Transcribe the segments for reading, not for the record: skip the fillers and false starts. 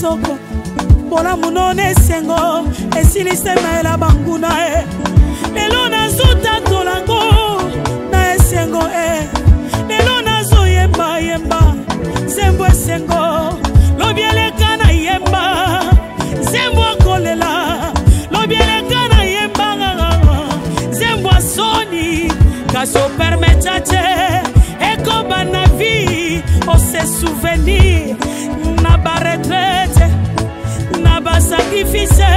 soko Bona munone sengo Esilise maela banguna Lelo nazuta tolango Na esengo Lelo nazo yemba yemba Zembo esengo Lobiele kana yemba Zembo kolela Lobiele kana yemba Zembo soni Kaso permetache Eko bana vie O se souvenir Na ba retraite Na ba sacrifice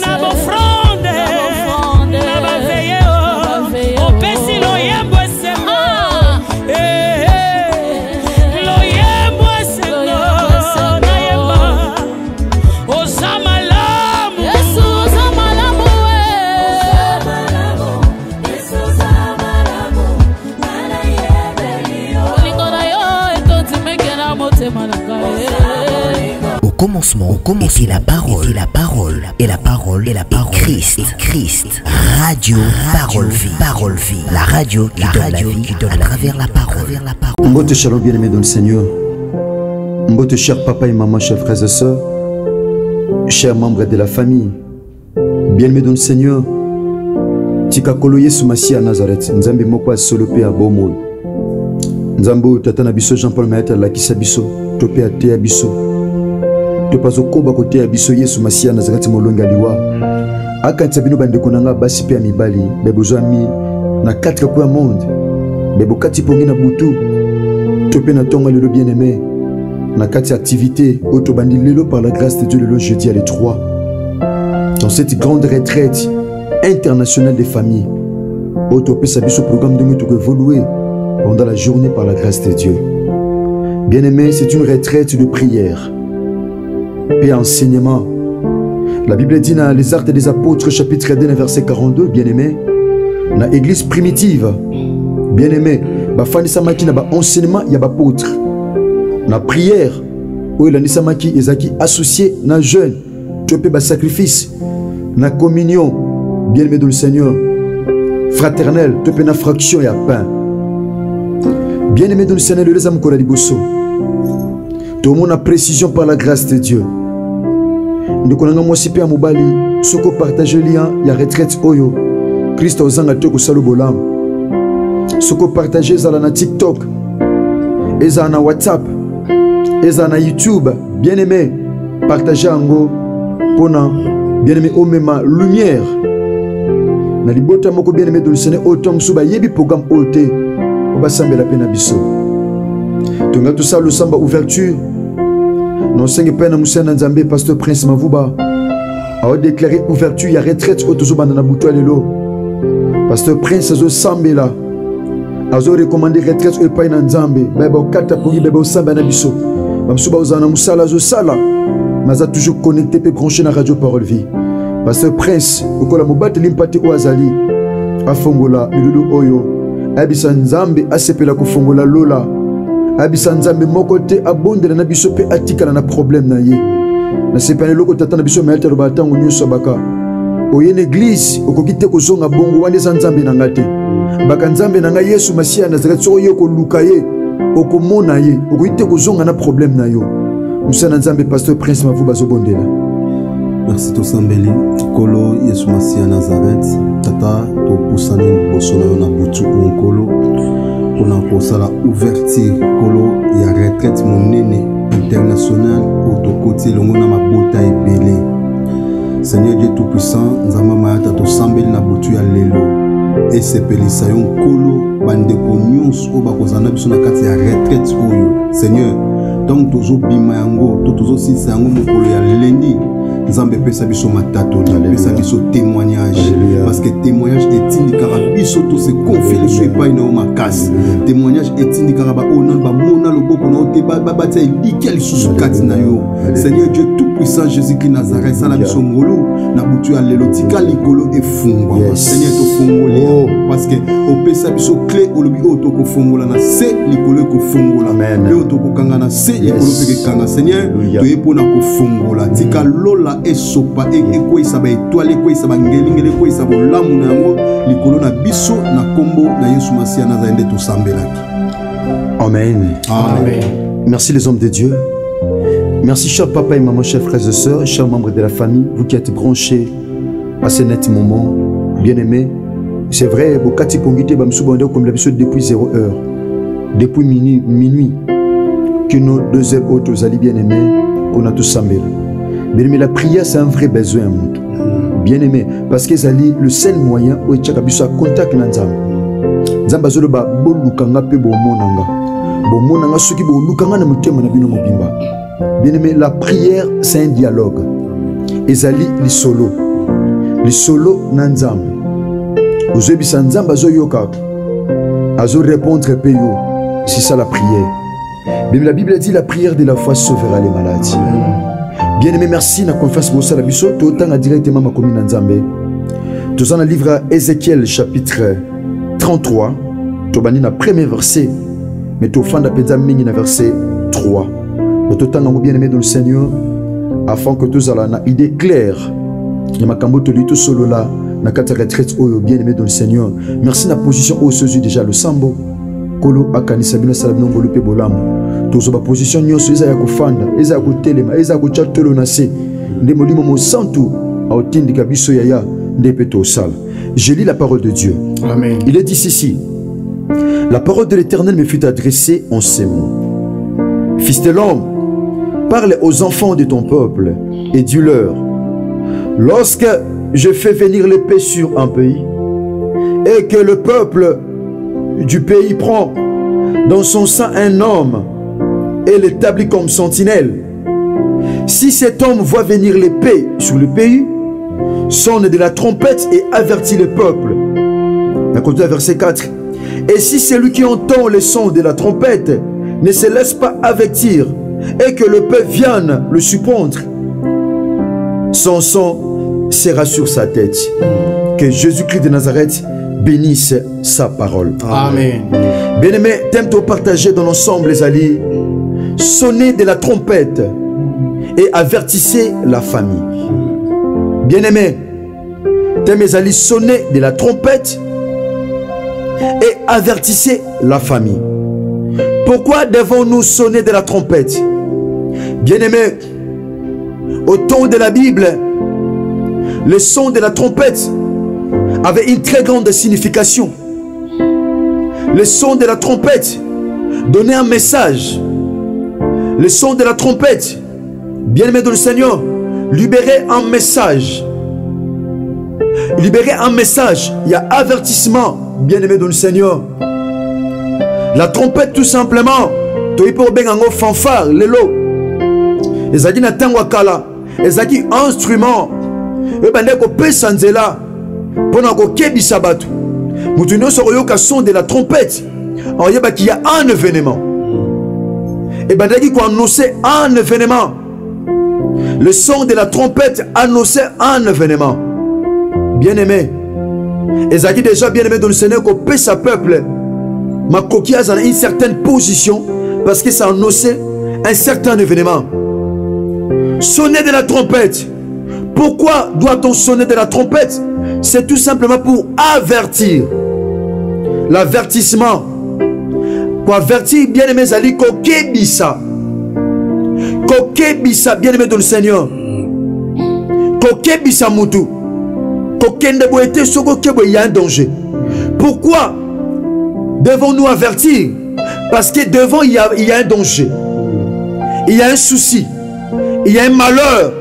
Na ba fronde Na ba veye O pesi lo yembo esengo Lo yembo esengo Na yemba O zamalamu Yesu o zamalamu Yesu o zamalamu Nana yebeli yo Olingona yo Etonti mekena mote manaka Au commencement, était la parole, et la parole, Christ. Radio, parole vie, la radio qui donne à travers la parole. Mbote shalom bien-aimé dans le Seigneur. Mbote chers papa et maman, chers frères et sœurs, chers membres de la famille, bien-aimé dans le Seigneur. Tika kolo Yesu Masiya Nazareth, Nzambe moko asolope abomo. Nzambo tata na biso Jean-Paul Mayata lakisa biso, tope ate ya biso. Topazo koba kote ya biso Yesu Masiya Nazareth molonga liwa. Akanti bino bande konanga basi pe mibali, bebozo ami na 4 coins monde. Bebo kati pongi na butu. Tope na tonga lelo bien-aimé. Na kati activité autobandi lelo par la grâce de Dieu le jeudi à les 3. Dans cette grande retraite internationale des familles. Autope sa biso programme de mutu que évoluer pendant la journée par la grâce de Dieu. Bien-aimé, c'est une retraite de prière et enseignement. La Bible dit dans les Actes des Apôtres chapitre 1 verset 42, bien-aimé, dans l'église primitive, bien-aimé, bafani samaki na ba enseignement ya ba apôtre. Na prière, où il a samaki ezaki associé na jeûne, tu peux ba sacrifice, na communion, bien-aimé dans le Seigneur, fraternel, tu peux na fraction ya pain. Bien-aimé dans le Seigneur, les âmes kola liboso. Tout le monde a précision par la grâce de Dieu. Nous connaissons moi si bien mobali, ce que partage lien, il y a retraite oyo. Christ aux anges te kusalo bolam. Ce que partage ça na TikTok, et ça na WhatsApp, et ça na YouTube. Bien aimé, partagez ango, pona, bien aimé au même lumière. Na libota moko bien aimé dans le Seigneur autant suba yebi programme oté, oba sambe la pena biso. Tonga tout ça le samba ouverture. Non, c'est que Moussena Nzambe, pasteur Prince Mavuba, a déclaré ouverture, il y a retraite au Tozo Bandana Boutou Alelo. Pasteur Prince a Sambe là, a recommandé retraite au Païna Nzambe, Bebo Kata pour Bebo Samba Nabiso, Mamsuba Ozana Moussala Zosala, Maza toujours connecté et branché dans la radio Parole Vie. Pasteur Prince, au Kola Mobate Limpate Oazali, a Fongola, Milulu Oyo, Abisa Nzambe, a Sepela Kufongola Lola. Abisa Nzambe mokote abonde na biso pe atika na problème na ye na sepane loko tata na biso mayata lo batango nyuso baka oyene église okokite ko zonga bongo wande Nzambe na ngate baka Nzambe na nga Yesu Masiya Nazareth so yo ko lukaye okomona ye okokite ko zonga na problème na yo Musana Nzambe pasteur Prince Mavuba zo bondela. Merci to sambeli kolo Yesu Masiya Nazareth tata to pusani bosona na butu onkolo. On a posé la ouverture kolo ya retraite monene international au côté longo na mabota ebele. Seigneur Dieu tout puissant, nzamba mayata to sambeli na butu ya lelo. Et sepelisa yon kolo bande ko nyons o bakozana biso na kati ya retraite oyo. Seigneur, donc tozo bima yango, tozo sisa yango mokolo ya lendi. Nzambe pesa biso matato, pesa biso témoignage. Parce que témoignage est indikara biso to se confie le soit pas une makasi. Témoignage est indikara ba onan ba mona loboko na ote ba batia likel susukati na yo. Seigneur Dieu tout puissant Jésus-Christ Nazareth sala biso ngolu na butu ya lelo tika likolo e fungwa. Seigneur to fungola parce que o pesa biso clé o lobi o to ko fungola na se likolo ko fungola. Amen. Le to ko kanga na se likolo pe kanga Seigneur to epona ko fungola tika lola esopa eko isaba étoile eko isaba ngelingele eko isaba lamu na yango likolo na biso na kombo na Yesu Masiya Nazareth to sambelaki. Amen. Amen. Merci les hommes de Dieu. Merci, chers papa et maman, chers frères et sœurs, chers membres de la famille, vous qui êtes branchés à ce net moment, bien-aimés. C'est vrai, Bokati Pongite Bamsoubande comme l'habitude depuis 0 heure, depuis minuit, que nos 2 heures autres alliés bien-aimés, on a tous semblé. Mais la prière, c'est un vrai besoin. Bien-aimé, parce que c'est le seul moyen où tu as contact avec Nzam. Nzamba zoloba bolukanga pe bomonanga. Bomonanga ceux qui bolukanga na mutema na bino mobimba. Bien-aimé, la prière, c'est un dialogue. Ezali li solo. Li solo na Nzambe. Ozobi sa Nzamba zo yoka. Azo répondre pe yo. C'est ça la prière. Mais la Bible dit la prière de la foi sauvera les malades. Bien-aimé, merci, na confiance pour ça la biso, tout autant directement ma commune Nzambe. Tout ça dans le livre Ézéchiel chapitre 33, tout bani na premier verset, mais tout fin d'apéza mingi na verset 3. Tout autant bien-aimé dans le Seigneur, afin que tous allons na idée claire. Ya makambo to lito solo là, na kata retraite oyo bien-aimé dans le Seigneur. Merci na position au Jésus déjà le sambo. Kolo akanisa bino sala bino ngolu pe bolamu. Tozo ba position nyonso eza ya kufanda, eza ya kutelema, eza ya kuchatolo na se. Nde molimo mo santu a otindika biso yaya nde peto sala. Je lis la parole de Dieu. Amen. Il est dit ceci. La parole de l'Éternel me fut adressée en ces mots. Fils de l'homme, parle aux enfants de ton peuple et dis-leur: lorsque je fais venir l'épée sur un pays et que le peuple du pays prend dans son sein un homme et l'établit comme sentinelle, si cet homme voit venir l'épée sur le pays, sonne de la trompette et avertit le peuple. À côté du verset 4. Et si celui qui entend le son de la trompette ne se laisse pas avertir et que le peuple vienne le surprendre, son sang sera sur sa tête. Que Jésus-Christ de Nazareth bénisse sa parole. Amen. Bien-aimé, t'aimes te partager dans l'ensemble les alliés. Sonnez de la trompette et avertissez la famille. Bien-aimé, t'aimes les alliés, sonnez de la trompette et avertissez la famille. Pourquoi devons-nous sonner de la trompette? Bien-aimé, au temps de la Bible, le son de la trompette avait une très grande signification. Le son de la trompette donnait un message. Le son de la trompette, bien-aimé dans le Seigneur, libérait un message. Libérer un message. Il y a avertissement, bien-aimé dans le Seigneur. La trompette, tout simplement, tu peux bien en fanfare, lelo. Ezaki na tangwa kala, ezaki instrument. Et ben deko pesanzela, pendant ko kebisa batu. Mutu no soroyo ka son de la trompette. Alors il y a qu'il y a un événement. Et ben deko annonçait un événement. Le son de la trompette annonçait un événement. Bien-aimé, ezaki déjà bien-aimé dans le Seigneur qu'on paie sa peuple. Ma coquille a une certaine position parce que ça annonçait un certain événement. Sonner de la trompette. Pourquoi doit-on sonner de la trompette? C'est tout simplement pour avertir. L'avertissement. Pour avertir, bien-aimé Zali, kokebisa. Kokebisa, bien-aimé dans le Seigneur. Kokebisa mutu. Kokende boete soko kebo, il y a un danger. Pourquoi devons-nous avertir? Parce que devant il y a un danger. Il y a un souci. Il y a un malheur.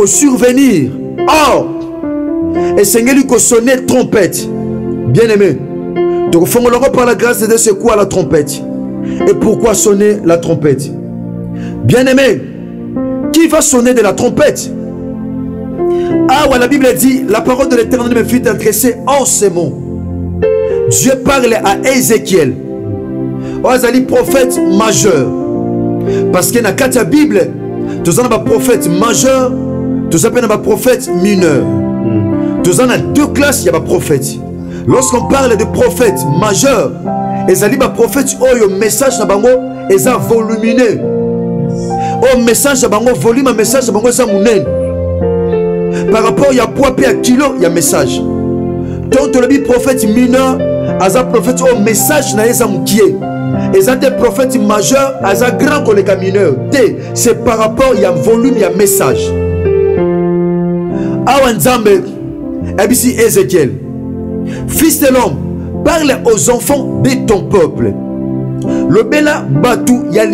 Survenir. Or, et Seigneur lui sonner trompette. Bien-aimé, donc par la grâce de Dieu, c'est quoi la trompette? Et pourquoi sonner la trompette? Bien-aimé, qui va sonner de la trompette? Ah ouais, la Bible dit, la parole de l'Éternel me fut adressée en ces mots. Dieu parle à Ézéchiel. Ozali prophète majeur. Parce que dans la Bible, tous en a prophète majeur, tous en a prophète mineur. Tous en a deux classes, il y a des prophètes. Lorsqu'on parle de prophète majeur, ezali ba prophète oyo message na bango eza volumineux. O message na bango volume, message na bango eza munene. Par rapport il y a poids pe à kilo, il y a message. Donc le prophète mineur, aza prophète au message na eza mukie. Ils ont des prophètes majeurs, ils ont grand collègue mineur. C'est par rapport, il y a volume, il y a message. Awanzambe, Ebisi Ézéchiel, fils de l'homme, parle aux enfants de ton peuple. Le bela batu, ya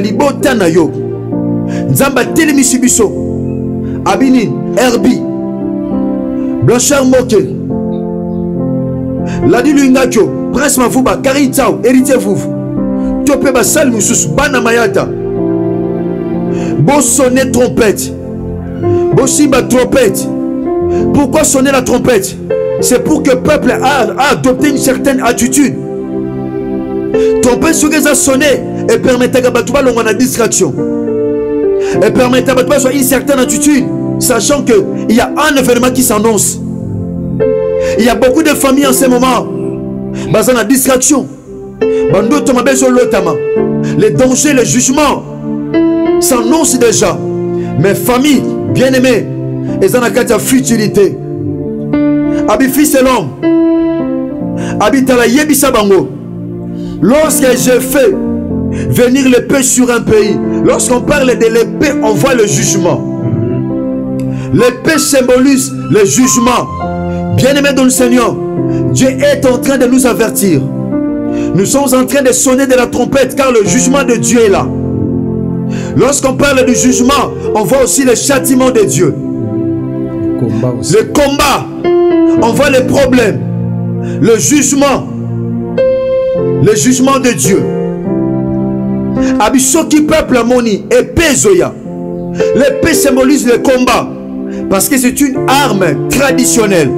libota na yo. Nzamba telemisibiso, Abinin, Herbi, Blanchard Moke, Ladi Lungakyo, Prince Mafouba, Karitao, héritier Fouf, Topé Basal Moussous, Bana Mayata, Beau sonner trompette, Beau simba trompette. Pourquoi sonner la trompette? C'est pour que le peuple a adopté une certaine attitude. Trompette ce que ça sonné et permettait à Batouba la distraction. Et permettait à Batouba une certaine attitude, sachant qu'il y a un événement qui s'annonce. Il y a beaucoup de familles en ce moment basées la distraction. Les dangers, les jugements s'annoncent déjà. Mes familles bien-aimées, elles ont la futilité. Abi fils de l'homme, Abi tala yebisa bango. Lorsque je fais venir l'épée sur un pays, lorsqu'on parle de l'épée, on voit le jugement. L'épée symbolise le jugement. Bien-aimé dans le Seigneur, Dieu est en train de nous avertir. Nous sommes en train de sonner de la trompette car le jugement de Dieu est là. Lorsqu'on parle du jugement, on voit aussi le châtiment de Dieu. Le combat, on voit les problèmes. Le jugement de Dieu. Abisoki peuple moni, épée Zoya. L'épée symbolise le combat parce que c'est une arme traditionnelle.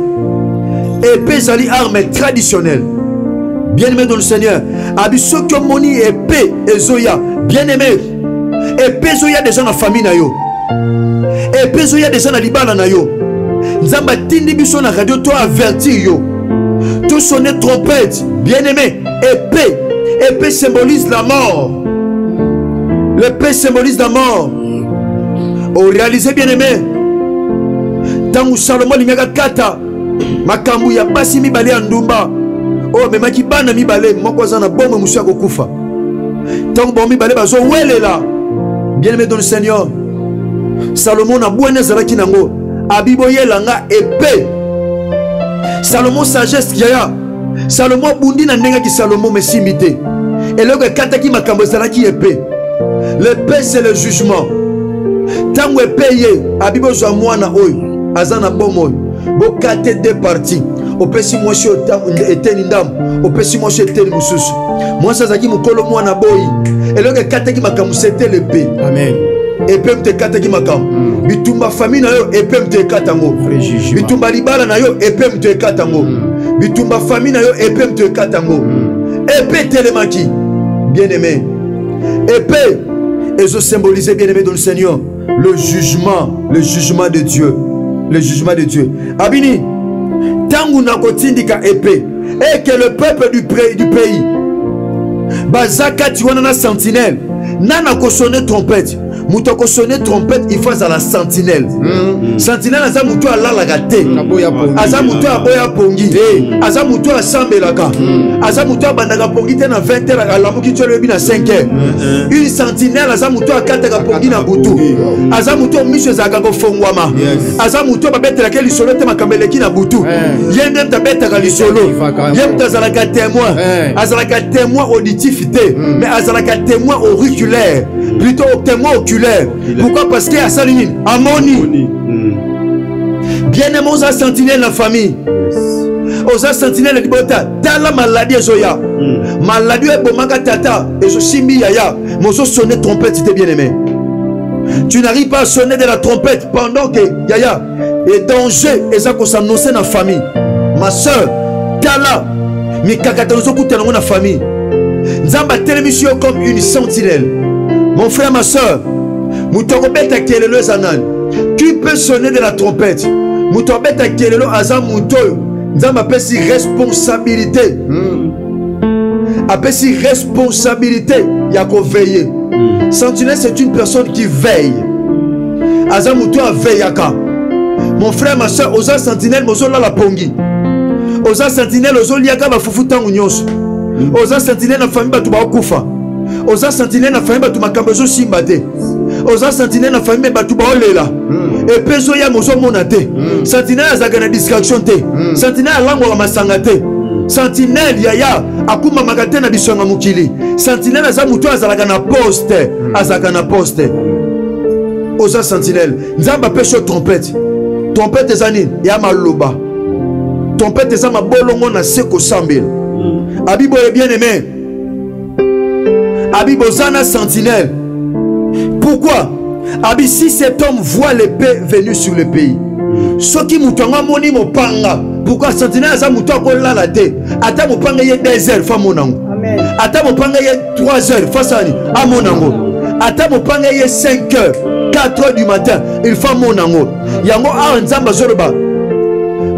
Épée zali arme traditionnelle. Bien-aimé dans le Seigneur, Abisoki moni épée Zoya. Bien-aimé, épée Zoya des gens dans la famille na yo. Épée Zoya des gens dans libala na yo. Nzamba tindi biso na radio toi avertir yo. Tout sonner trompette. Bien-aimé, épée symbolise la mort. L'épée symbolise la mort. Oh, réalisez bien-aimé. Tangu Salomon lingaka kata makambu ya basi mibale ya ndumba. Oh, mais maki bana mibale moko za na bombe musu ya kokufa. Tangu bombe mibale bazo welela. Bien-aimé dans le Seigneur. Salomon na bwana zalaki nango. Abiboye langa épée. Salomon sagesse kiaya. Salomon bundi na ndenga ki Salomon mesimité. Et le kata ki makambo zalaki épée. L'épée c'est le jugement. Tango épée ye abibo zo mwana oyo azana bomo. Bo kate deux parties. Opesi moshi eteni ndam. Opesi moshi eteni mususu. Moi ça zaki mukolo mwana boy. Et le kata ki makambo c'était l'épée. Amen. Épée mte kata ki makambo. Bitumba famille na yo épée mte katango. Bitumba libala na yo épée mte katango. Bitumba famille na yo épée mte katango. Épée telemaki. Bien-aimé. Épée et je symbolisais bien-aimé dans le Seigneur le jugement de Dieu. Le jugement de Dieu. Abini, tangu na kotindika épée et que le peuple du pays bazaka tiwana na sentinelle nana ko sonner trompette. Muto ko sonner trompette il faut à la sentinelle. Sentinelle aza muto alala gate. Aza muto aboya pongi. Aza muto asambelaka. Aza muto bandaka pongi te na 20h à la muki tsholo bi na 5h. Une sentinelle aza muto akataka pongi na butu. Aza muto misho zaka ko fongwama. Aza muto babetela ke lisolo te makambeleki na butu. Yende tabetaka lisolo. Yende tazalaka témoin. Azalaka témoin auditif te, mais azalaka témoin auriculaire. Plutôt témoin oculaire. Pourquoi? Parce qu'il y a Saline, Amoni. Bien-aimé, on a sentinelle la famille. On a sentinelle de Bota. T'as la maladie, Zoya. Maladie est bon, tata. Et je suis mis yaya. Mon son sonner trompette, c'était bien-aimé. Tu n'arrives pas à sonner de la trompette pendant que yaya. Et danger, et ça qu'on s'annonce dans la famille. Ma soeur, t'as là. Mais kakatanozo koute dans la famille. Nzamba télévision comme une sentinelle. Mon frère, ma soeur, tu peux sonner de la trompette. Appelle-si responsabilité. Appelle-si responsabilité. Il y a qu'à veiller. Sentinelle, c'est une personne qui veille. Mon frère, ma soeur, osa sentinelle, mozo la pongi. Osa sentinelle, ozo liaka ba fufu tangu nyonso. oza sentinelle na famille batu ba kufa oza sentinelle na famille batu makambo zo simba te oza sentinelle na famille batu ba olela épée zo ya mozo mona te sentinelle azaka na distraction te sentinelle alango la masanga te sentinelle yaya akuma magate na bisonga mukili sentinelle aza muto azalaka na poste azaka na poste oza sentinelle nzamba pesho trompette ezanine ya maloba trompette eza mabolongo na seko sambel abibo est bien aimé abibo zana sentinelle pourquoi abi si cet homme voit l'épée venue sur le pays soki mutonga moni mopanga pourquoi sentinelle aza muto akolala te ata mopanga ye 2 heures fa monango ata mopanga ye 3 heures fa sani a monango ata mopanga ye 5 heures 4 heures du matin il faut monango yango a nzamba zoroba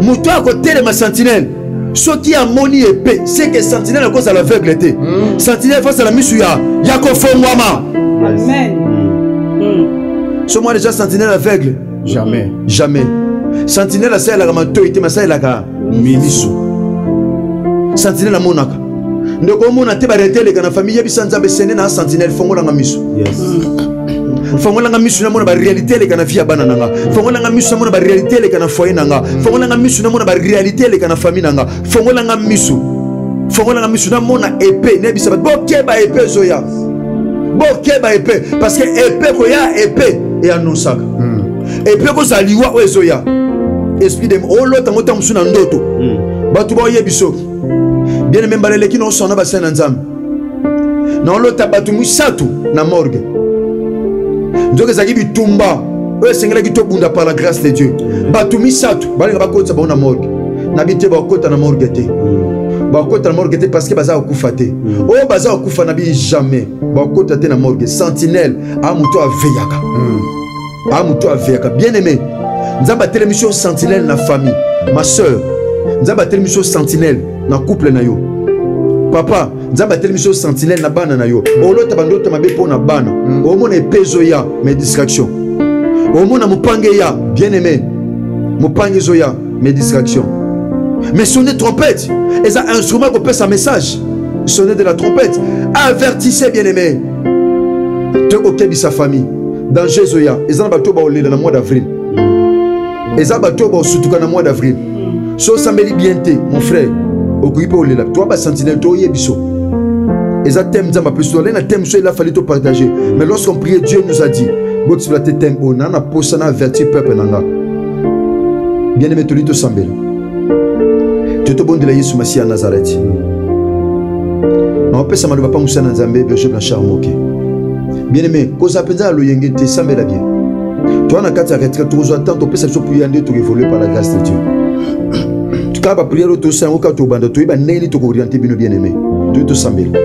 muto akotelema sentinelle soki amoni épée c'est que sentinelle à cause à l'aveugle te sentinelle face à la misu ya kofongwama amen so moi déjà sentinelle aveugle jamais sentinelle a ça la matoite mais ça la ka mimisu sentinelle a monaka ndoko mona te ba retele kana famille bisanza be sene na sentinelle fongola ngamisu fongola ngamisu na mona ba réalité le kana fia bana nanga fongola ngamisu na mona ba réalité le kana foyer nanga fongola ngamisu na mona ba réalité le kana famille nanga fongola ngamisu na mona épée ne bisa boke ba épée zoya boke ba épée parce que épée ko ya épée et annonçaka épée ko zaliwa o zoya esprit de olo tango tango suna ndoto batu ba yebiso bien même balele ki no sona ba sena nzam na lo tabatu musatu na morgue nzoke zaki bitumba oyo esengela ki tobunda par la grâce de Dieu batu misatu balinga bakota ba na morgue na bite bakota na morgue te bakota na morgue te parce que baza okufa te oyo baza okufa na bi jamais bakota te na morgue sentinelle a muto aveyaka bien aimé nzamba télémission sentinelle na famille ma soeur nzamba télémission sentinelle na couple na yo papa nzamba télémission sentinelle na bana na yo olota bandoto mabe pona bana omona epezo ya mes distractions omona mupange ya bien aimé mupange zo ya mes distractions mais sonner trompette et un instrument qu'on peut sa message sonner de la trompette avertissez bien aimé te okebi sa famille dans Jézoya ils ont bateau ba olela na mois d'avril ils ont bateau ba sutuka na mois d'avril so sambeli bien te mon frère okoki pe olela toi ba sentinelle to yebiso ils ont thème nzamba plus to na thème so il a fallu te partager mais lorsqu'on priait Dieu nous a dit box la thème on a posana avertir peuple nanga bien aimé tolito sambela te bon de la Yesu Masia Nazareth on peut ça maluba pa musana nzambe berger Blanchard Moké bien aimé koza penza lo yenge te sambela bien toi na kati ya retraite tu attends to pesa so prier ande to évoluer par la grâce de Dieu tu ka ba prier to sango ka to banda to iba neni to ko orienter bino bien aimé to sambela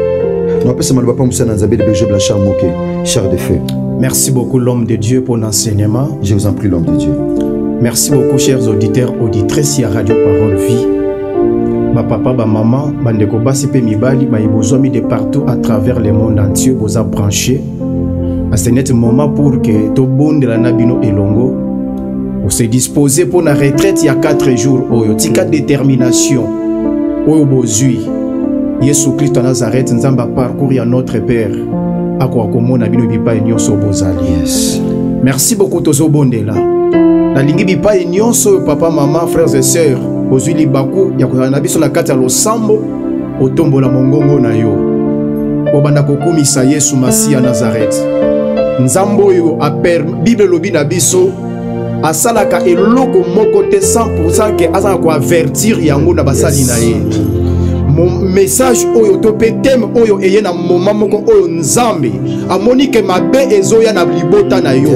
on peut ça maluba pa musana nzambe berger Blanchard Moké cher de feu. Merci beaucoup l'homme de Dieu pour l'enseignement. Je vous en prie l'homme de Dieu. Merci beaucoup chers auditeurs auditrices à Radio Parole Vie. Ba papa, ba maman, bandeko basi pe mibali, ba ibozomi de partout à travers le monde entier, vous a branché. C'est un moment pour que tout bon de la nabino elongo, vous se disposez pour la retraite il y a 4 jours. Oyo tika détermination, oyo bozui. Yesu Christ en Nazareth, nzamba parcourir notre Père. Akwa komona bino bipa nyonso bozali. Yes. Merci beaucoup tozo bondela. La lingi bipa nyonso papa, maman, frères et sœurs. Ozuli baku ya kozala na biso na kati ya losambo otombola mongongo na yo obanda kokumisa Yesu Masia Nazareth nzambo oyo aper Bible lobi na biso asalaka eloko moko te 100% ke azala ko avertir yango na basali na ye. Mon message oyo to pe thème oyo eye na moment moko oyo nzambe amoni ke mabe ezoya na libota na yo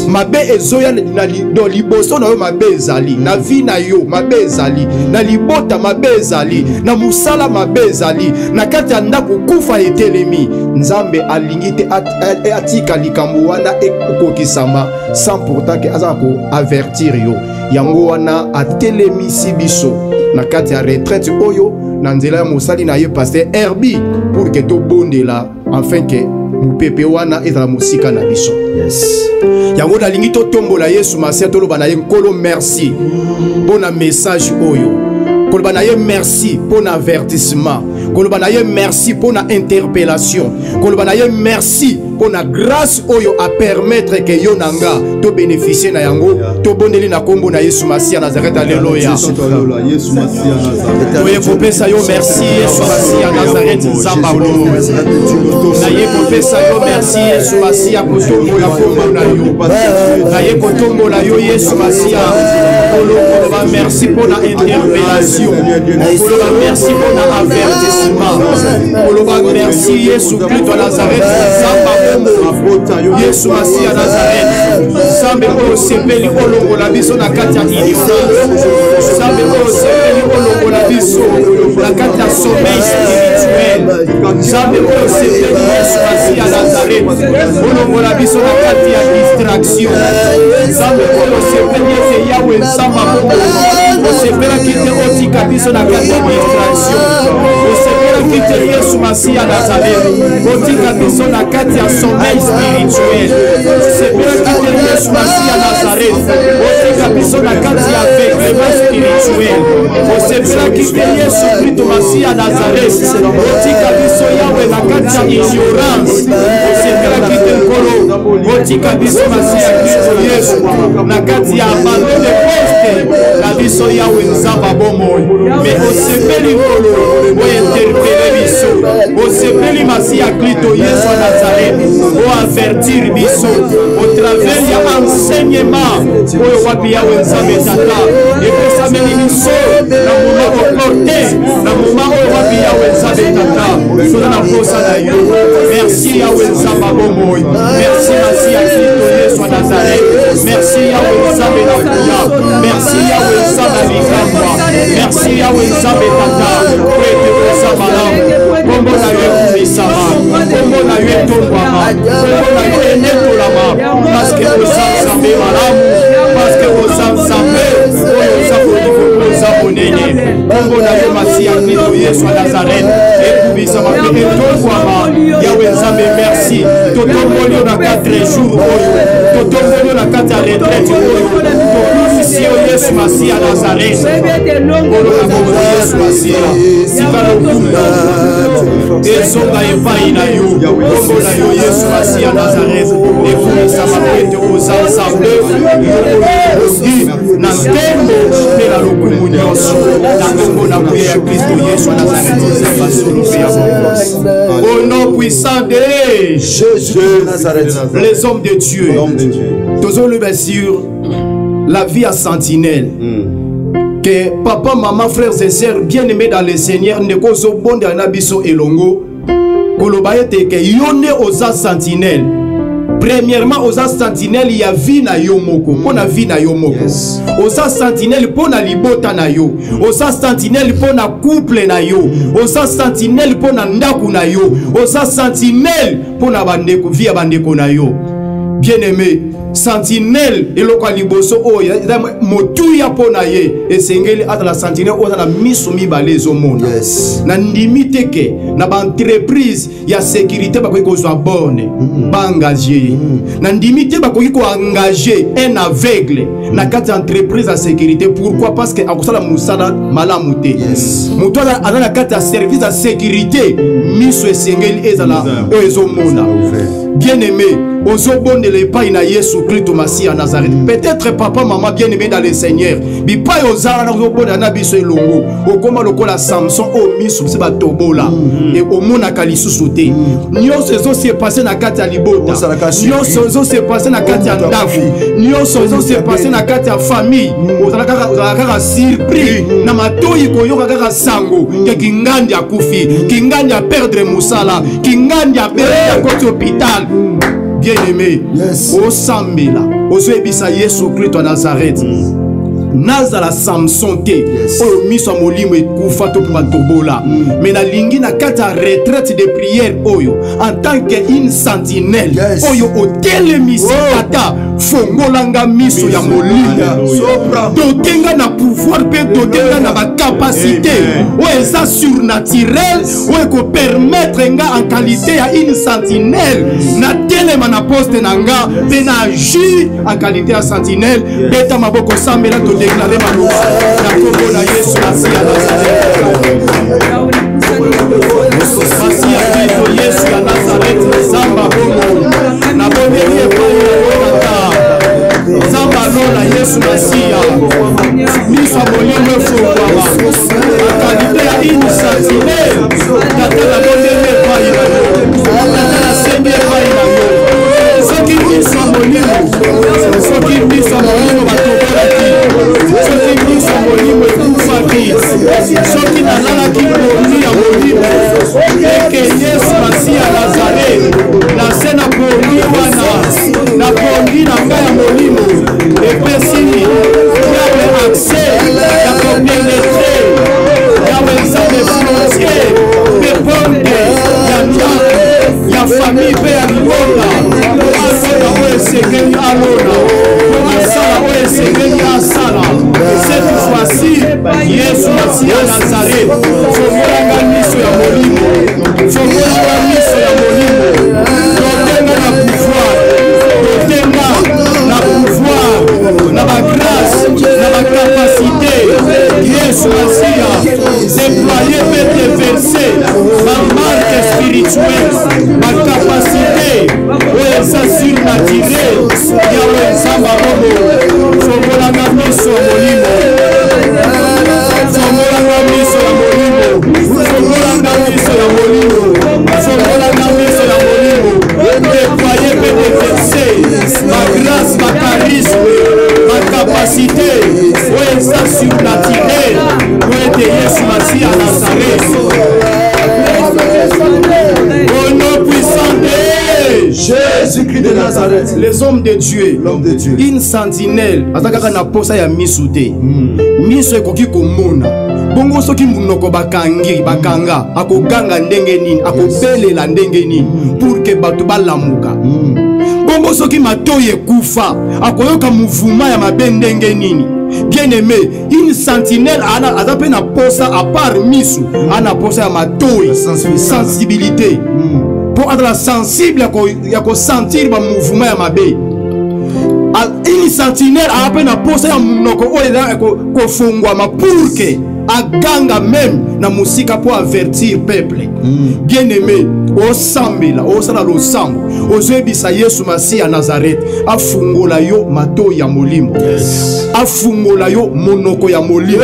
mabe ezoya na liboso na yo mabe ezali na vie na yo mabe ezali na libota mabe ezali na musala mabe ezali na kati ya ndako kufa etelemi nzambe alingi te atika likambo wana ekokisama 100% ke azala ko avertir yo yango wana atelemi sibiso na kati ya retraite oyo Nandela Moussali na ye pasteur Herbi pour que to bondela afin que mupepe wana ezala musika na biso. Yes. Yango na lingi to tombola Yesu Masia to loba na ye nkolo merci pour na message oyo. Koloba na ye merci pour na avertissement. koloba na ye merci pour na interpellation, koloba na ye merci pour na grâce oyo a permettre que yo nanga to bénéficier na yango to bondeli na kombo na Yesu Masia Nazareth. Alléluia. Oye kopesa yo merci Yesu Masia Nazareth nzamba bongo. Na ye kopesa yo merci Yesu Masia kotombo la kombo na yo. Na ye kotombo la yo Yesu Masia. Koloba merci pour la interpellation. Koloba merci pour la avertissement. Koloba merci Yesu Christ de Nazareth nzamba bongo. Yesu Masia Nazareth. Sambe o sepeli olongo la biso na kati ya ignorance. Sambe o sepeli olongo la biso na kati ya sommeil spirituel. Sambe o sepeli Yesu Masia Nazareth. Olongo la biso na kati ya distraction. Sambe o sepeli ete Yahweh nzamba bongo. O sepela kite otika biso na kati ya distraction. O sepela kite Yesu Masia Nazareth. Otika biso na kati ya sommeil spirituel. Sepela kite Yesu Masia Nazareth. Otika biso na kati ya aveuglement spirituel. Osepela kite Yesu Kristo Masia Nazareth. Otika biso Yahweh na kati ya ignorance. Osepela kite Nkolo. Otika biso Masia Kristo Yesu na kati ya abandon de poste. Na biso Yahweh nzamba bomo. Mais osepeli Nkolo o interpele biso. Osepeli Masia Kristo Yesu Nazareth. O avertir biso au travers ya enseignement oyo wapi Yahweh nzambe tata epesameli biso na moment opportun na moment oyo wapi Yahweh nzambe tata sola na posa na yo. Merci Yahweh nzamba bomoi. Merci Masia Kristo Yesu Nazareth. Merci Yahweh nzambe na kuya. Merci Yahweh nzambe likamba. Merci Yahweh nzambe tata kwete posa malamu kombo na yo kumisama kombo na yo tongwama kombo na yo enetolama parce que vous savez malamu parce que vous savez oza bonene kombo na yo Masia Kristo Yesu Nazareth ekubisa mapene tongwama Yahweh nzambe merci totomboli na 4 jours oyo totomboli na 4 retraite oyo tokufisi yo Yesu Masia Nazareth kolo na kombo Yesu Masia sikala kumba ezonga epai na yo kombo na yo Yesu Masia Nazareth ekubisa mapene oza nzambe na ntembo mpe na lokumu nyonso na kombo na kuya ya Kristo Yesu Nazareth ozemba solo mpe ya bongosi au nom puissant de Jésus de Nazareth. Les hommes de Dieu tozoloba sur la vie à sentinelle que papa, maman, frères et sœurs bien-aimés dans le Seigneur ne kozo bonde na biso elongo koloba ete ke yone oza sentinelle. Premièrement, oza sentinelle il y a vie na yo moko, pona vie na yo moko. Oza sentinelle pona libota na yo. Oza sentinelle pona couple na yo. Oza sentinelle pona ndaku na yo. Oza sentinelle pona bandeko vie bandeko na yo. Bien-aimé, sentinelle eloko liboso oyo motuya pona ye esengeli ata la sentinelle oza na miso mibale ezomona na ndimi teke na ba entreprise ya sécurité bakoki kozwa bonne ba engagé na ndimi te bakoki ko engager un aveugle na kati entreprise ya sécurité. Pourquoi? Parce que akosala musala malamu te muto aza na kati ya service ya sécurité miso esengeli ezala oyo ezomona. Bien-aimé, ozobonde le pai na Yesu Kristo Masia Nazareth. Peut-être papa, maman bien-aimé dans le Seigneur. Bi pai ozala na ozobonde na biso elongo. Okoma lokola Samson o miso se batobola. Et omona kalisusu te. Nyonso ezo se passer na kati ya libota. Nyonso ezo se passer na kati ya ndaku. Nyonso ezo se passer na kati ya famille. Ozala kaka surpris na matoyi koyoka kaka sango. Ke kingandi akufi, kingandi a perdre musala, kingandi a perdre koti hôpital. Bien-aimé, au Sambela, au Zébisa Yesu Christ à Nazareth. Nazala Samson te o miso molimo ekufa to patobola mais na lingi na kata retraite de prière oyo en tant que une sentinelle oyo otelemisi tata fongolanga miso ya molimo dotenga na pouvoir pe dotenga na ba capacité o eza surnaturel o ko permettre nga en qualité ya une sentinelle na telema na poste na nga pe na agir en qualité ya sentinelle beta maboko sambela to déclarer ma loi. La combo na Yesu Masia Nazareth. Yesu ya Nazareth zamba bongo na bondeli epai na yo tata zamba lona Yesu Masia miso ya molimo efungwama bakalite ya inisatile tata na bondeli epai na yo tata na sengi epai na yo soki miso ya molimo batokolaki soki miso ya molimo ekufaki soki nalalaki poni ya molimo eke Yesu Masia Nazareth na se na poni wana na poni na ngai ya molimo epesini yawe akse ya kopenetre yawe nzambe frontier mpe ponde ya ndako ya famille mpe ya libonga asala oyo esengeli alona asala oyo esengeli asala cette fois-ci Yesu Masia Nazareth fongolanga miso ya molimo fongolanga miso ya molimo totenga na pouvoir totenga na pouvoir na bagrâce na bacapacité Yesu Masia déployer mpe déverser bamarque spirituelle bacapacité oyo eza surnaturel yawe nzamba bongo fongolanga miso ya molimo fongolanga miso ya molimo fongolanga miso ya molimo fongolanga miso ya molimo déployer mpe déverser bagrâce bacharisme bacapacité oyo eza surnaturel oyo ete Yesu Masia Nazareth au nom puissant de Jésus-Christ de Nazareth. Les hommes de Dieu, L'homme de Dieu. une sentinelle azakaka na posa ya misu te miso ekoki komona bongo soki munoko bakanga akoganga ndenge nini akobelela ndenge nini pour que bato balamuka bongo soki matoyi ekufa akoyoka mouvement ya mabe ndenge nini. Bien aimé, une sentinelle aza pe na posa à part misu ana posa ya matoyi sensibilité pour être sensible ya ko sentir ba mouvement ya mabe. Une sentinelle a peine à poser un monoko ko fungwama pour que aganga même na musika pour avertir peuple. Bien aimé, o sambela o sala lo sambo o zebisa Yesu Masia Nazareth afungola yo mato ya molimo. Afungola yo monoko ya molimo.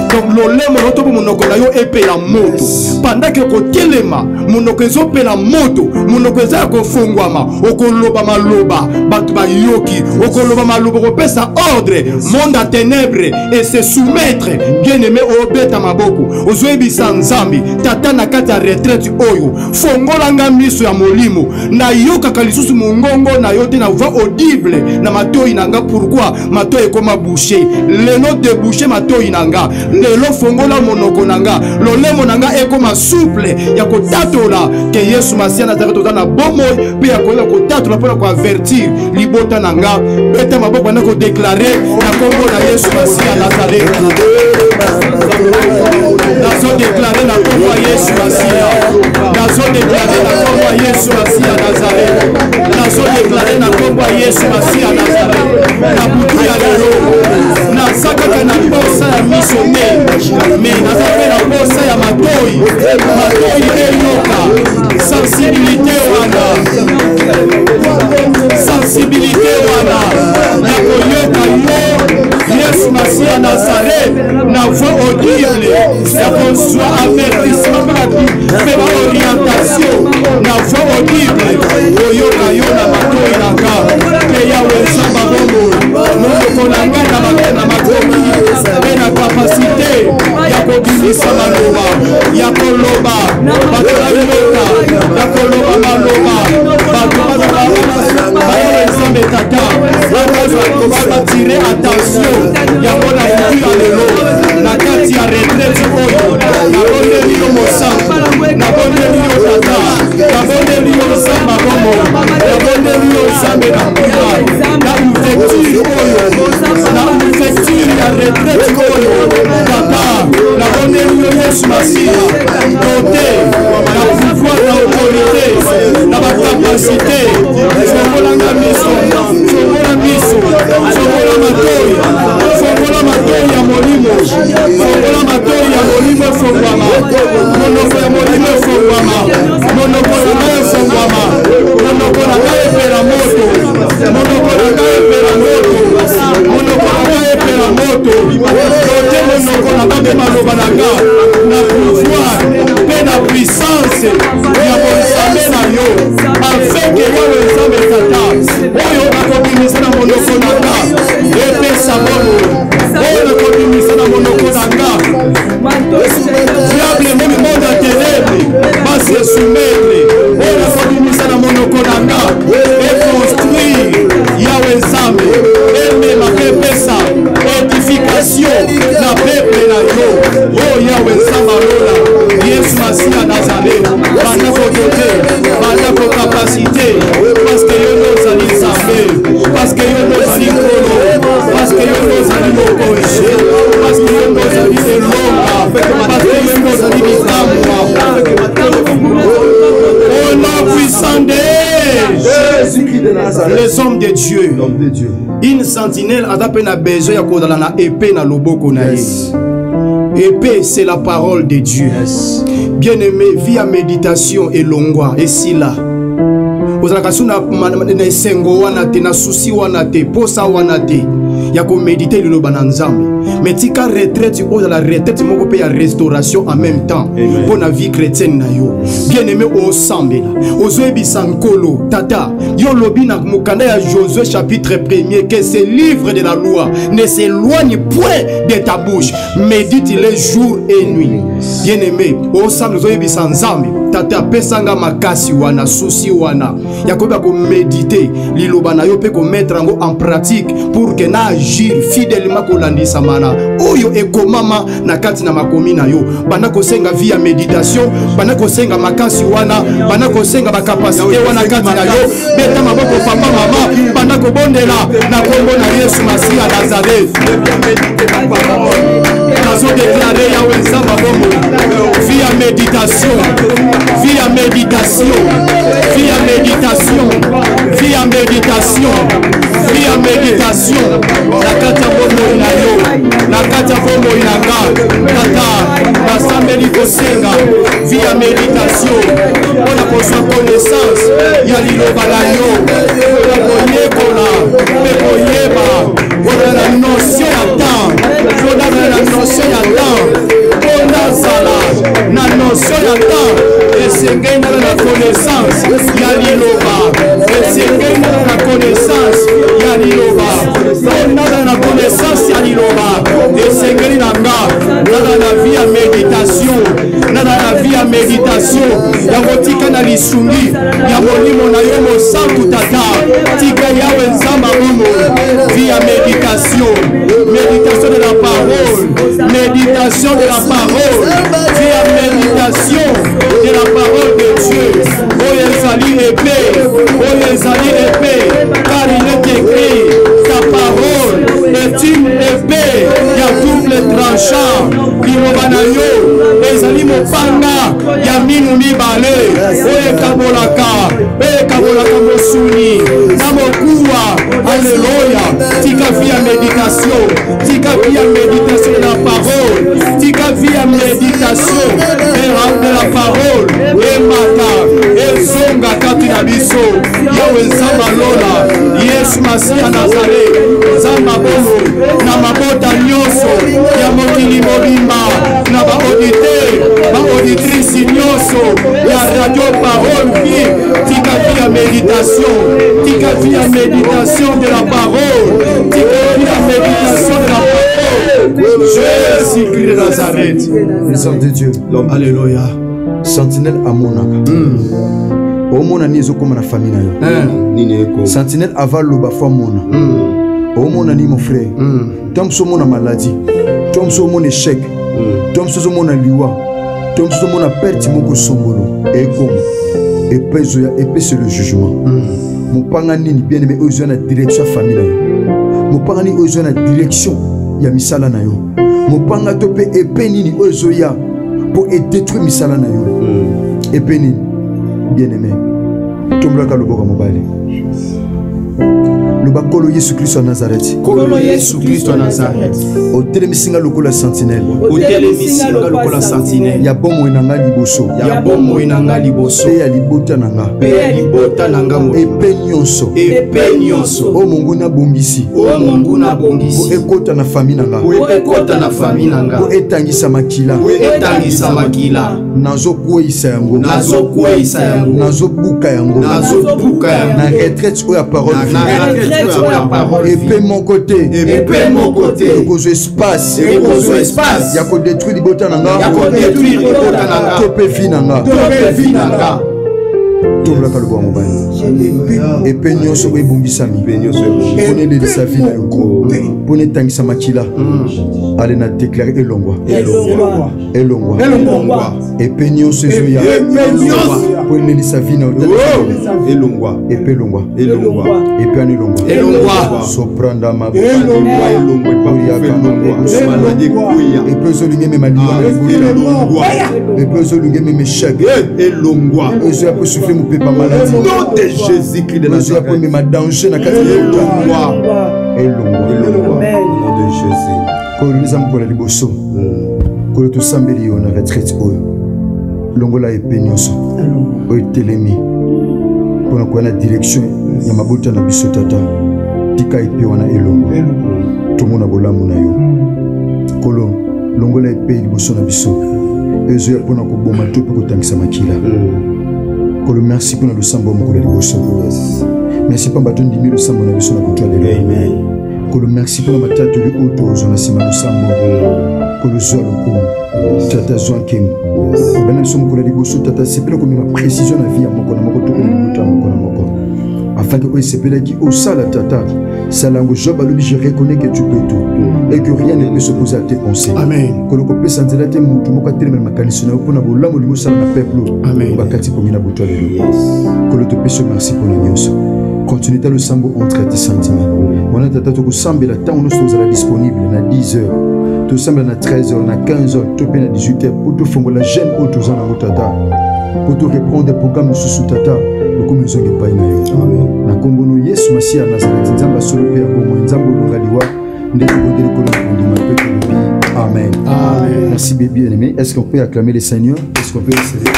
Donc lolemo roto monoko na yo epela moto. Pendant que ko telema monoko ezo pela moto, monoko eza ko fungwama okoloba maloba batu ba yoki okoloba maloba ko pesa ordre monde à ténèbres et se soumettre. Bien aimé o beta maboko ozwebisa nzambi tata na kati ya retraite oyo fongolanga miso ya molimo na yokaka lisusu mongongo na yo te na voix audible na matoyi nanga. Pourquoi matoyi ekoma bouché lelo débouché matoyi nanga lelo fongola monoko nanga lolemo nanga ekoma souple ya kotatola ke Yesu Masia Nazareth oza na bomoi pe ya koyela kotatola mpona koavertir libota nanga beta maboko na kodéclarer na kombo na Yesu Masia Nazareth. Nazo déclarer na kombo ya Yesu Masia. Nazo déclarer na kombo ya Yesu Masia Nazareth. Nazo déclarer na kombo ya Yesu Masia Nazareth. Na butu ya lelo nazakaka na posa ya misone me nazaka na posa ya matoyi eyoka sensibilité wana na koyoka yo Yesu Masia Nazareth na voix audible ya kozwa avertissement mpe ba orientation na voix audible oyoka yo na matoyi nanga mpe yawe nzamba bongo monoko na ngai na makomi mpe na kapasité ya kobimisa maloba ya koloba bato babeleka ya koloba maloba bato bayawe nzambe tata batire attention yango na butu ya lelo na kati ya retraite oyo nabondeli yo mosango nabondeli yo tata nabondeli yo nzamba bongo nabondeli yo nzambe na mpuna na ouverture oyo na ouverture ya retraite oyo tata nabondeli yo Yesu Masia doté na pouvoir na autorité na bacapacité fongolanga miso fongola miso fongola matoyi ya molimo fongola matoyi ya molimo efongwama monoko ya molimo efongwama monoko ya les hommes de Dieu. Une sentinelle a besoin de épée na loboko na ye. Épée, c'est la parole de Dieu. Bien-aimé, via méditation et longwa et sila. Ozalakasuna na sengo wana te na susi wana te posa wana te. Ya ko méditer le bananzambe. Mais tika retraite ou la retraite moko pe ya restauration en même temps pour la vie chrétienne na yo. Bien-aimé au sambela. Ozoebi sankolo tata. Yo lobi na mukanda ya Josué chapitre 1er que ce livre de la loi ne s'éloigne point de ta bouche. Médite-le jour et nuit. Bien-aimé au sambela ozoebi sanzambe. Tata pesanga makasi wana souci wana. Ya ko méditer liloba na yo pe ko mettre en pratique pour que na agir fidèlement kolandisa mana oyo ekomama na kati na makomi na yo bana kosenga via méditation bana kosenga makasi wana bana kosenga ba capacité wana kati na yo beta maboko papa mama bana kobondela na kombo na Yesu Masia Nazareth nazo déclarer ya wenzamba bombo via méditation via méditation via méditation via méditation via méditation la kata bombo na yo la kata bombo inanga tata basambeli kosenga via méditation on a besoin de connaissance ya liloba na yo on a koyekola pe koyeba on a la notion ya temps on a la notion ya temps on a sala na notion ya temps et c'est gain la connaissance ya liloba et c'est gain la connaissance ya liloba on a la connaissance ya liloba et c'est gain la vie à méditation na la vie à méditation ya botika na lisungi ya molimo na yo mosantu tata tika ya wenzamba bomo vie à méditation méditation de la parole méditation de la parole vie à méditation de la parole de Dieu oyo ezali épée oyo ezali épée car il est écrit ta parole est une épée ya double tranchant liloba na yo ezali mopanga ya minu mibale oyo ekabolaka mosuni na mokuwa alleluya tika via méditation tika via méditation de la parole tika via méditation de la parole emata ezonga kati na biso yawe nzamba lola Yesu Masia Nazareth nzamba bongo na mabota nyonso ya mokili mobimba na ba-auditrice nyonso ya radio parole vie tika via méditation de la parole tika via méditation de la parole Jésus-Christ de Nazareth le sang de Dieu alléluia sentinelle amonaka omona ni ezokoma na famille na yo sentinelle avaloba fo mona omona ni mon frère tom so mona maladie tom so mona échec tom so mona liwa tom so mona perte moko songolo ekoma epezo ya epese le jugement mopanga nini bien aimé ozo na direction famille na yo mopanga nini ozo na direction ya misala na yo mopanga to pe epe nini ozo ya pour détruire misala na yo epe nini bien aimé tomblaka loboko mobali le bakolo Yesu Christ en Nazareth. Kolo Yesu Christ en Nazareth. Otelemisinga lokola sentinelle. Otelemisinga lokola sentinelle. Ya bomo inanga liboso. Ya bomo inanga liboso. Pe ya libota nanga. Pe ya libota nanga mo. Epe nyonso. Epe nyonso. O Mungu na bongisi. O Mungu na bongisi. Po ekota na famille nanga. Po ekota na famille nanga. Po etangisa makila. Po etangisa makila. Nazo kweyisa yango. Nazo kweyisa yango. Nazo buka yango. Nazo buka yango. Na retraite o ya parole. Épée mon côté. Épée mon côté. Ekozo espace. Ekozo espace. Yako détruire libota nanga. Yako détruire libota nanga. Tope vie nanga. Tope vie nanga. Tomblaka lobo mobali. Épée nyonso ebongisami. Pone lelisa vie na yo. Pone tangisa makila. allez na déclarer elongwa Elongwa. elongwa Elongwa. épée nyonso ezoya po elelisa vi na Elongwa. épée elongwa Elongwa. épée ana elongwa Elongwa. sopranda Elongwa. Maladie kuya. épée ezolingi emema liwa na libota épée ezolingi emema échec Elongwa. ezoya po souffle mopepa maladi Nom de Jésus-Christ de ezoya po Nazareth. emema danger na kati ya Elongwa. elongwa Elongwa. Au nom de Jésus. kolo eza mokolo ya liboso kolo tosambeli yo na retraite oyo longola épée nyonso oyo etelemi mpona koya na direction ya mabota na biso tata tika épée wana elongo tomona bolamu na yo kolo longola épée liboso na biso ezoya mpona koboma to mpe kotangisa makila kolo merci mpona losambo ya mokolo ya liboso merci mpa bato ndimi losambo na biso na butu ya lelo kolo merci mpona matatoli oyo tozwa na nsima losambo kolo zwa lokumu tata zwa nkemu obana biso mokolo ya liboso tata sepela komema précision na vie ya moko na moko to pena libuta ya moko na moko afin que oyo esepelaki osala tata sala yango job alobi je reconnais que tu peux tout et que rien ne peut s'opposer à tes pensées Amen. kolo kopesa nzela te motu moko atelemela makanisi na yo mpona bolamu olingi osala na peuple Amen. bakati pongi na butu ya lelo kolo topesi yo merci mpona nyonso continue ta losambo entre tes sentiments wana tata tokosambela ntango nyonso tozala disponible na 10 heures tosambela na 13 heures na 15 heures to mpe na 18 heures mpo tofongola jeune oyo toza nango tata mpo torépondre programme mosusu tata lokomi ezongi epai na yo na nkombo no yesu masiya ya nazareti nzambe asolo mpe ya bomoi nzambe olonga liwa nde tokondeli kolo kondima mpe tolobi amen. Merci bébé bien-aimé. Est-ce qu'on peut acclamer le Seigneur? Est-ce qu'on peut célébrer?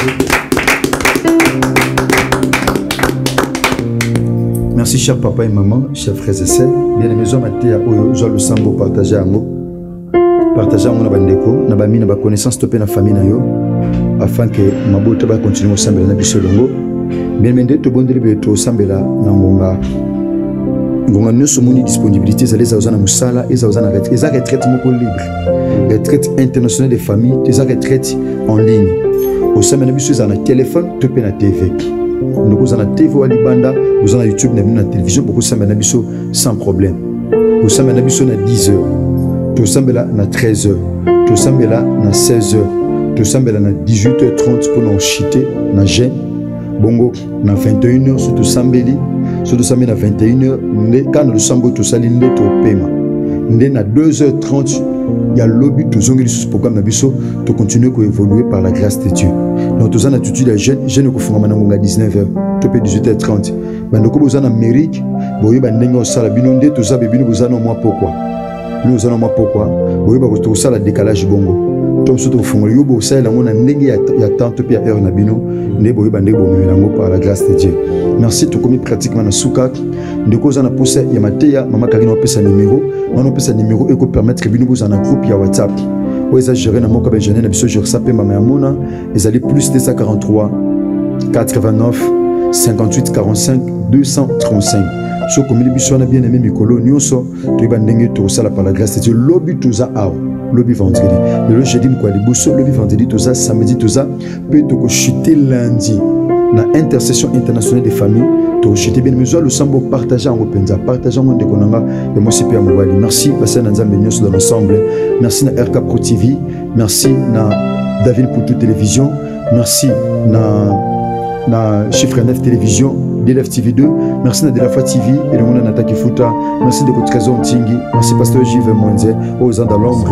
Merci cher papa et maman, chers frères et sœurs. Bien-aimés, je vais le sambo partager en haut. Partager en haut na bandeko, na bami na ba connaissance topé na famille na yo afin que mabota ba continuer au sambela na biso longo. Bien-aimés, to bondeli beto sambela na ngonga. Ngonga nyonso moni disponibilité za leza na musala eza na retraite. Eza retraite moko libre. Retraite internationale des familles, eza retraite en ligne. Au sambela biso za na téléphone topé na TV. Nous avons la TV à Libanda, nous avons YouTube, nous avons la télévision, nous avons la biso sans problème. Nous avons la biso à 10 heures, nous avons la 13 heures, nous avons la 16 heures, nous avons la 18h30 pour nous chiter, na gêne. Bongo, na 21 heures, surtout Sambeli, surtout Sambeli na 21 heures, quand nous sommes tous allés au paiement. Na 2h30, il y a lobby, tous les sous programme nabiso, to continuer à évoluer par la grâce de Dieu. Donc tous en attitude les jeunes, jeunes ko fuma mananga 19h, to pe 18h30. Bandoko bozana Amérique, boye bandenga osala binonde tous za bebino bozana moi pourquoi. Nous allons moi pourquoi. Boye ba ko sala décalage bongo. Tom surtout fungoli yo bo sala ngona ndenge ya temps to pe heure na bino, ne boye bandeko bomelango par la grâce de Dieu. Merci to komi pratiquement na souka. Ndeko zana pousse ya mateya mama Karine on pesa numéro. On peut numéro et permettre que vous en un groupe ya WhatsApp. Où ils géré dans mon cabine jeune na biso je sapé mama mona ils allaient plus 243 89 58 45 235. So comme les biso na bien aimé mikolo nyonso to bandenge to sala par la grâce de Dieu lobby toza a lobby vendredi. Le jeudi mko ali boso lobby vendredi toza samedi toza peut to chuter lundi na intercession internationale des familles. J'étais bien mesure le sambo partager en openza partager en de konanga et moi c'est Pierre Mouali. Merci passer dans dans l'ensemble. Merci na RK Pro TV, merci na David pour toute télévision, merci na Chiffre 9 télévision, DLF TV 2, merci na Delafa TV et le monde na Takifuta, merci de votre trésor Tingi, merci pasteur Juve Moinze aux ans dans l'ombre,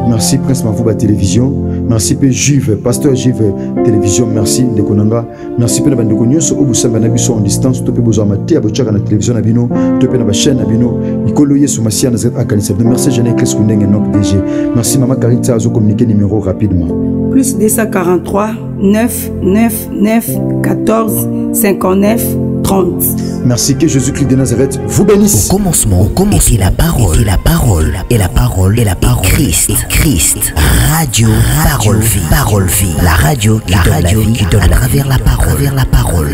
merci Prince Mavouba télévision, merci P Juve pasteur Juve télévision, merci de konanga, merci P na bande konyoso au busamba na biso en distance to pe besoin maté à bochaka na télévision na bino, to pe na ba chaîne na bino, ikolo yesu masia na zet akanisa. Merci Jeanne Chris Kundenge nok DG. Merci maman Carita azo communiquer numéro rapidement. Plus 243 9 9 9 14 59 30. Merci que Jésus-Christ de Nazareth vous bénisse. Au commencement était la parole, et la parole, Christ, radio, parole vie, la radio qui donne la vie à travers la parole.